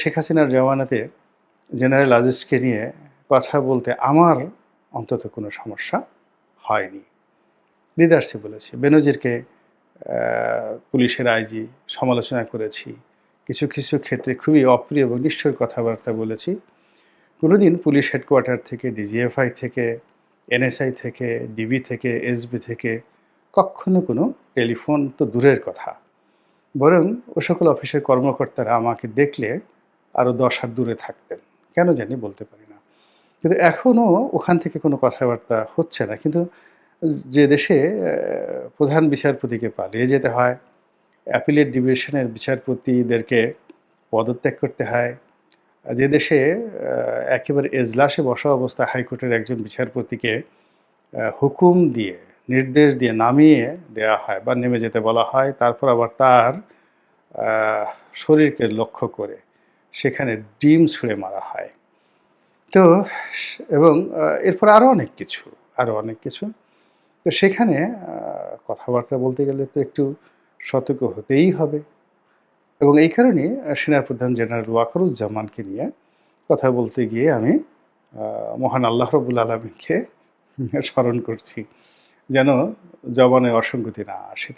শেখ হাসিনার জমানাতে জেনারেল আজিজকে নিয়ে কথা বলতে আমার অন্তত কোনো সমস্যা হয়নি। লিডারসে বলেছি। বেনজিরকে পুলিশের আইজি সমালোচনা করেছি। কিছু, কিছু ক্ষেত্রে খুবই অপ্রিয় এবং নিষ্ঠুর কথাবার্তা বলেছি। কোনোদিন পুলিশ হেডকোয়ার্টার থেকে, ডিজিএফআই থেকে, এনএসআই থেকে, ডিবি থেকে, এসবি থেকে কক্ষনো কোনো টেলিফোন তো দূরের কথা। বরং ও সকল অফিসের কর্মকর্তারা আমাকে দেখলে আরও ১০ হাত দূরে থাকতেন। কেন জানি বলতে পারি না। কিন্তু এখনও ওখান থেকে কোনো কথাবার্তা হচ্ছে না। কিন্তু যে দেশে প্রধান বিচারপতিকে পালিয়ে যেতে হয়, অ্যাপিলেট ডিভিশনের বিচারপতিদেরকে পদত্যাগ করতে হয়, যে দেশে একেবারে এজলাসে বসা অবস্থায় হাইকোর্টের একজন বিচারপতিকে হুকুম দিয়ে, নির্দেশ দিয়ে নামিয়ে দেয়া হয় বা নেমে যেতে বলা হয়, তারপর আবার তার শরীরকে লক্ষ্য করে সেখানে ডিম ছুঁড়ে মারা হয়। তো এবং এরপর আরও অনেক কিছু, আরও অনেক কিছু। তো সেখানে কথাবার্তা বলতে গেলে তো একটু সতর্ক হতেই হবে এবং এই কারণেই সেনাপ্রধান জেনারেল ওয়াকারুজ্জামানকে নিয়ে কথা বলতে গিয়ে আমি মহান আল্লাহ রব্বুল আলামিনকে স্মরণ করছি যেন জবানে অসঙ্গতি না আসে।